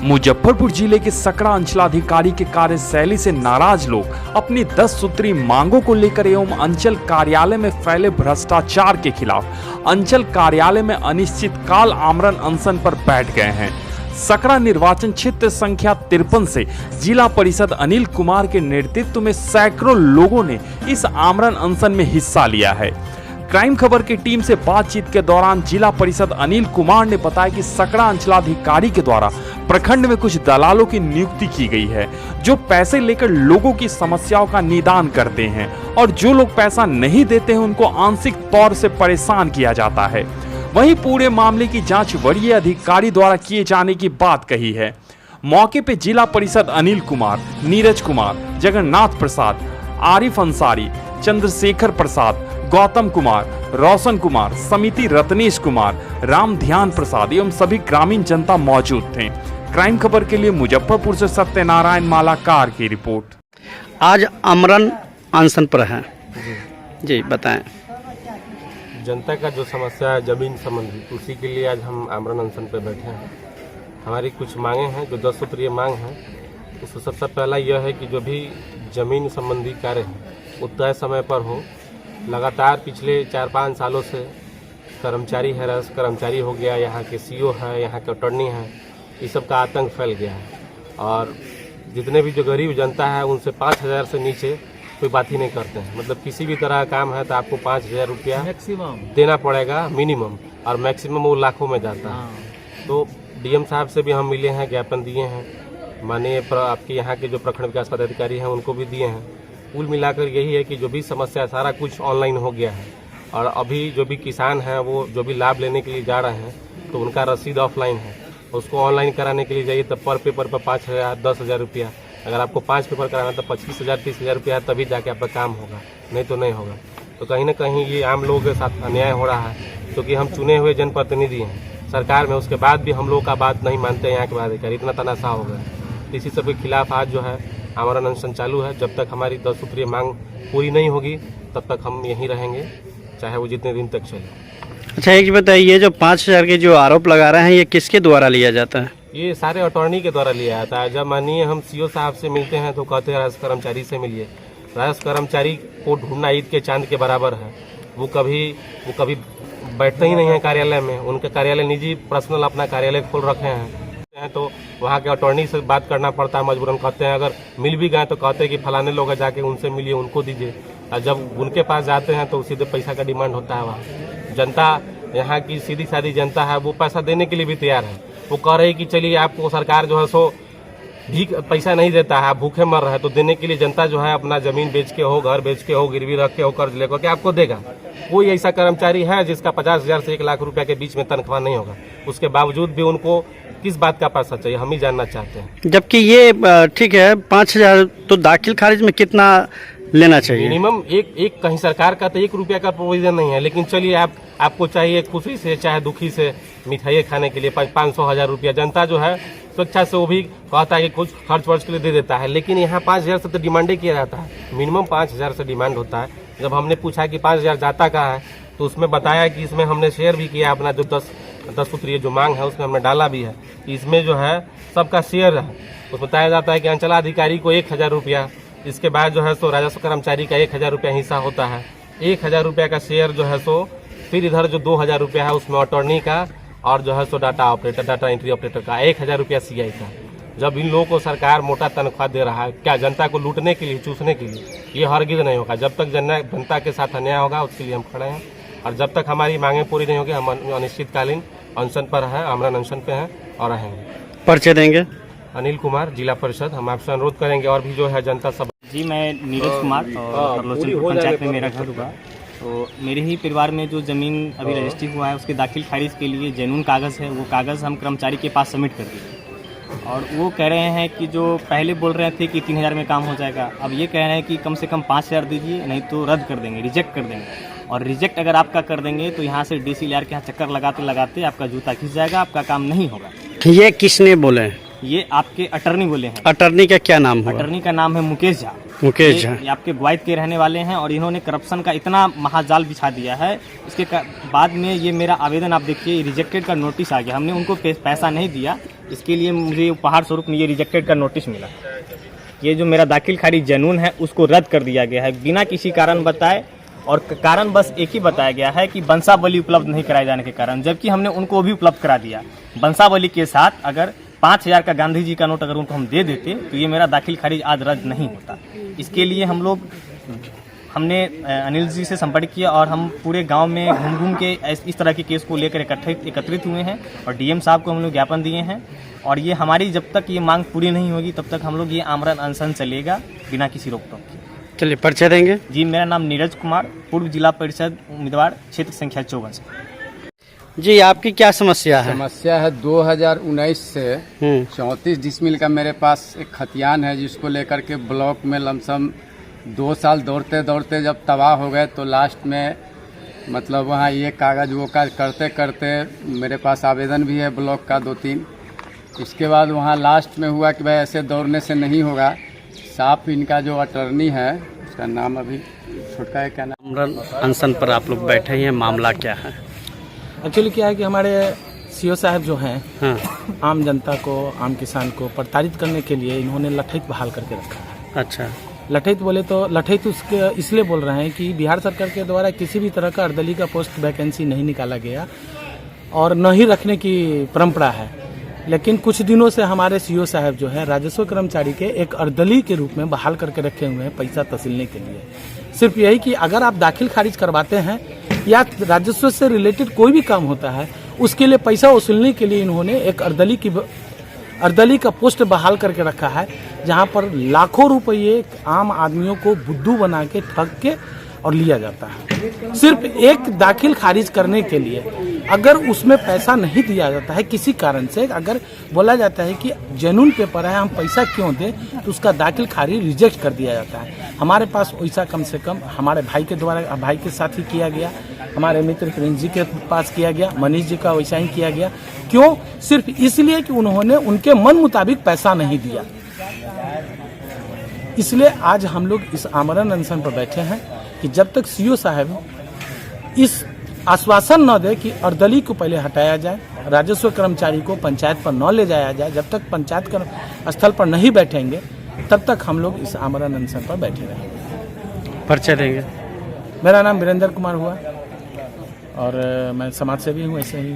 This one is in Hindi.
मुजफ्फरपुर जिले के सकरा अंचलाधिकारी के कार्यशैली से नाराज लोग अपनी 10 सूत्री मांगों को लेकर एवं अंचल कार्यालय में फैले भ्रष्टाचार के खिलाफ अंचल कार्यालय में अनिश्चितकाल आमरण अनशन पर बैठ गए हैं। सकरा निर्वाचन क्षेत्र संख्या 53 से जिला परिषद अनिल कुमार के नेतृत्व में सैकड़ों लोगों ने इस आमरण अनशन में हिस्सा लिया है। क्राइम खबर की टीम से बातचीत के दौरान जिला परिषद अनिल कुमार ने बताया कि सकरा अंचलाधिकारी के द्वारा प्रखंड में कुछ दलालों की नियुक्ति की गई है, जो पैसे लेकर लोगों की समस्याओं का निदान करते हैं और जो लोग पैसा नहीं देते हैं उनको आंशिक तौर से परेशान किया जाता है। वहीं पूरे मामले की जांच वरीय अधिकारी द्वारा किए जाने की बात कही है। मौके पर जिला परिषद अनिल कुमार, नीरज कुमार, जगन्नाथ प्रसाद, आरिफ अंसारी, चंद्रशेखर प्रसाद, गौतम कुमार, रोशन कुमार, समिति रत्नेश कुमार, राम ध्यान प्रसाद एवं सभी ग्रामीण जनता मौजूद थे। क्राइम खबर के लिए मुजफ्फरपुर से सत्यनारायण मालाकार की रिपोर्ट। आज आमरण अनशन पर है जी, बताएं। जनता का जो समस्या है जमीन संबंधी, उसी के लिए आज हम आमरण अनशन पर बैठे हैं। हमारी कुछ मांगे हैं, जो 10 सूत्रीय मांग है। उसमें सबसे पहला यह है कि जो भी जमीन संबंधी कार्य है वो तय समय पर हो। लगातार पिछले 4-5 सालों से कर्मचारी हैरास कर्मचारी हो गया, यहाँ के सीओ है, यहाँ के अटॉर्नी है, इस सब का आतंक फैल गया है। और जितने भी जो गरीब जनता है उनसे 5,000 से नीचे कोई बात ही नहीं करते हैं। मतलब किसी भी तरह का काम है तो आपको 5,000 रुपया मैक्सिमम देना पड़ेगा मिनिमम, और मैक्सिमम वो लाखों में जाता है। तो डीएम साहब से भी हम मिले हैं, ज्ञापन दिए हैं, माननीय आपके यहाँ के जो प्रखंड विकास पदाधिकारी हैं उनको भी दिए हैं। कुल मिलाकर यही है कि जो भी समस्या सारा कुछ ऑनलाइन हो गया है, और अभी जो भी किसान हैं वो जो भी लाभ लेने के लिए जा रहे हैं तो उनका रसीद ऑफलाइन है, उसको ऑनलाइन कराने के लिए जाइए तो पर पेपर पर 5,000 10,000 रुपया। अगर आपको 5 पेपर कराना तो 25,000 30,000 रुपया, तभी जाके आपका काम होगा, नहीं तो नहीं होगा। तो कहीं ना कहीं ये आम लोगों के साथ अन्याय हो रहा है, क्योंकि हम चुने हुए जनप्रतिनिधि हैं सरकार में, उसके बाद भी हम लोग का बात नहीं मानते यहाँ के पदाधिकारी, इतना तनाशा हो गया। इसी सब के खिलाफ आज जो है आमरण अनशन चालू है। जब तक हमारी 10 सूत्रीय मांग पूरी नहीं होगी तब तक हम यहीं रहेंगे, चाहे वो जितने दिन तक चले। अच्छा, एक बताइए, ये जो 5,000 के जो आरोप लगा रहे हैं ये किसके द्वारा लिया जाता है? ये सारे अटॉर्नी के द्वारा लिया जाता है। जब माननीय हम सीओ साहब से मिलते हैं तो कहते हैं राजस्व कर्मचारी से मिलिए। राजस्व कर्मचारी को ढूंढना ईद के चांद के बराबर है। वो कभी बैठते ही नहीं है कार्यालय में। उनके कार्यालय निजी पर्सनल अपना कार्यालय खोल रखे हैं, तो वहाँ के अटॉर्नी से बात करना पड़ता है मजबूरन। कहते हैं अगर मिल भी गए तो कहते हैं कि फलाने लोग जाके उनसे मिलिए, उनको दीजिए। और जब उनके पास जाते हैं तो सीधे पैसा का डिमांड होता है। वहाँ जनता, यहाँ की सीधी सादी जनता है, वो पैसा देने के लिए भी तैयार है। वो कह रही कि चलिए आपको सरकार जो है सो भी पैसा नहीं देता है, आप भूखे मर रहे हैं, तो देने के लिए जनता जो है अपना जमीन बेच के हो, घर बेच के हो, गिरवी रख के हो, कर्ज लेकर के आपको देगा। कोई ऐसा कर्मचारी है जिसका 50,000 से 1 लाख रुपया के बीच में तनख्वाह नहीं होगा, उसके बावजूद भी उनको किस बात का पैसा चाहिए, हम ही जानना चाहते हैं। जबकि ये ठीक है 5,000, तो दाखिल खारिज में कितना लेना चाहिए? मिनिमम एक कहीं सरकार का तो 1 रुपया का प्रोविजन नहीं है, लेकिन चलिए आपको चाहिए खुशी से चाहे दुखी से मिठाई खाने के लिए 500-1000 रुपया। जनता जो है स्वेच्छा से वो भी कहता है कि कुछ खर्च वर्च के लिए दे देता है, लेकिन यहाँ 5,000 से तो डिमांड किया जाता है। मिनिमम 5,000 से डिमांड होता है। जब हमने पूछा कि 5,000 जाता कहाँ है तो उसमें बताया कि इसमें हमने शेयर भी किया अपना, जो 10 सूत्रीय जो मांग है उसमें हमने डाला भी है। इसमें जो है सबका शेयर है। उसमें बताया जाता है कि अंचलाधिकारी को 1,000 रुपया, इसके बाद जो है सो राजस्व कर्मचारी का 1,000 रुपया हिस्सा होता है। 1,000 रुपया का शेयर जो है सो, फिर इधर जो 2,000 रुपया है उसमें अटॉर्नी का, और जो है सो डाटा एंट्री ऑपरेटर का 1,000 रुपया सीआई का। जब इन लोगों को सरकार मोटा तनख्वाह दे रहा है, क्या जनता को लूटने के लिए, चूसने के लिए? ये हरगिज नहीं होगा। जब तक जनता के साथ अन्याय होगा उसके लिए हम खड़े हैं, और जब तक हमारी मांगें पूरी नहीं होगी हम अनिश्चितकालीन अनशन पर हैं, आमरण अनशन पे हैं और रहेंगे। पर्चे देंगे? अनिल कुमार, जिला परिषद। हम आपसे अनुरोध करेंगे और भी जो है जनता सब। जी, मैं नीरज कुमार और परलोचनपुर पंचायत में मेरा घर हुआ। तो मेरे ही परिवार में जो ज़मीन अभी रजिस्ट्री हुआ है उसके दाखिल खारिज के लिए जेन्युइन कागज़ है, वो कागज़ हम कर्मचारी के पास सबमिट कर दिए, और वो कह रहे हैं कि जो पहले बोल रहे थे कि 3,000 में काम हो जाएगा, अब ये कह रहे हैं कि कम से कम 5,000 दीजिए, नहीं तो रद्द कर देंगे, रिजेक्ट कर देंगे। और रिजेक्ट अगर आपका कर देंगे तो यहाँ से DCLR के यहाँ चक्कर लगाते लगाते आपका जूता खिंच जाएगा, आपका काम नहीं होगा। ये किसने बोले? ये आपके अटर्नी बोले हैं। अटर्नी का क्या नाम है? अटर्नी का नाम है मुकेश झा। मुकेश झा। ये आपके ग्वाइद के रहने वाले हैं और इन्होंने करप्शन का इतना महाजाल बिछा दिया है। इसके बाद में ये मेरा आवेदन आप देखिए रिजेक्टेड का नोटिस आ गया। हमने उनको पैसा नहीं दिया, इसके लिए मुझे उपहार स्वरूप ये रिजेक्टेड का नोटिस मिला। ये जो मेरा दाखिल खारिज जनून है उसको रद्द कर दिया गया है बिना किसी कारण बताए, और कारण बस एक ही बताया गया है कि वंशावली उपलब्ध नहीं कराए जाने के कारण, जबकि हमने उनको भी उपलब्ध करा दिया। वंशावली के साथ अगर 5000 का गांधी जी का नोट अगर उनको हम दे देते तो ये मेरा दाखिल खारिज आज रद्द नहीं होता। इसके लिए हमने अनिल जी से संपर्क किया और हम पूरे गांव में घूम के इस तरह के केस को लेकर एकत्रित हुए हैं और डीएम साहब को हम लोग ज्ञापन दिए हैं। और ये हमारी जब तक ये मांग पूरी नहीं होगी तब तक हम लोग ये आमरण अनशन चलेगा बिना किसी रोक टोक के। चलिए परिचय देंगे। जी, मेरा नाम नीरज कुमार, पूर्व जिला परिषद उम्मीदवार, क्षेत्र संख्या 54 से। जी, आपकी क्या समस्या है? समस्या है 2019 से 34 डिसमिल का मेरे पास एक खतियान है, जिसको लेकर के ब्लॉक में लमसम 2 साल दौड़ते दौड़ते जब तबाह हो गए तो लास्ट में मतलब वहाँ ये कागज़ वो कागज करते करते मेरे पास आवेदन भी है ब्लॉक का 2-3। इसके बाद वहाँ लास्ट में हुआ कि भाई ऐसे दौड़ने से नहीं होगा। साफ इनका जो अटर्नी है उसका नाम अभी छुटका है, क्या नाम? आमरण अनशन पर आप लोग बैठे हैं, मामला क्या है? एक्चुअली क्या है कि हमारे सीओ साहब जो हैं हाँ। आम जनता को, आम किसान को प्रताड़ित करने के लिए इन्होंने लठैत बहाल करके रखा है। अच्छा, लठैत बोले तो लठैत उसके इसलिए बोल रहे हैं कि बिहार सरकार के द्वारा किसी भी तरह का अर्दली का पोस्ट वैकेंसी नहीं निकाला गया और न ही रखने की परंपरा है। लेकिन कुछ दिनों से हमारे सीओ साहब जो है राजस्व कर्मचारी के एक अर्दली के रूप में बहाल करके रखे हुए हैं पैसा तसीलने के लिए। सिर्फ यही कि अगर आप दाखिल खारिज करवाते हैं या राजस्व से रिलेटेड कोई भी काम होता है उसके लिए पैसा वसूलने के लिए इन्होंने एक अर्दली का पोस्ट बहाल करके रखा है, जहां पर लाखों रुपये आम आदमियों को बुद्धू बना के ठग के और लिया जाता है। सिर्फ एक दाखिल खारिज करने के लिए अगर उसमें पैसा नहीं दिया जाता है किसी कारण से, अगर बोला जाता है कि जेन्युइन पेपर है हम पैसा क्यों दें, तो उसका दाखिल खारिज रिजेक्ट कर दिया जाता है। हमारे पास वैसा कम से कम हमारे भाई के द्वारा, भाई के साथ ही किया गया, हमारे मित्र प्रिंस जी के पास किया गया, मनीष जी का वैसा ही किया गया। क्यों? सिर्फ इसलिए कि उन्होंने उनके मन मुताबिक पैसा नहीं दिया। इसलिए आज हम लोग इस आमरण अनशन पर बैठे हैं कि जब तक सीओ साहब इस आश्वासन न दे कि अर्दली को पहले हटाया जाए, राजस्व कर्मचारी को पंचायत पर न ले जाया जाए, जब तक पंचायत स्थल पर नहीं बैठेंगे तब तक हम लोग इस आमरण अनशन पर बैठे रहेंगे। परिचय देंगे। मेरा नाम वीरेंद्र कुमार हुआ और मैं समाज सेवी हूँ। ऐसे ही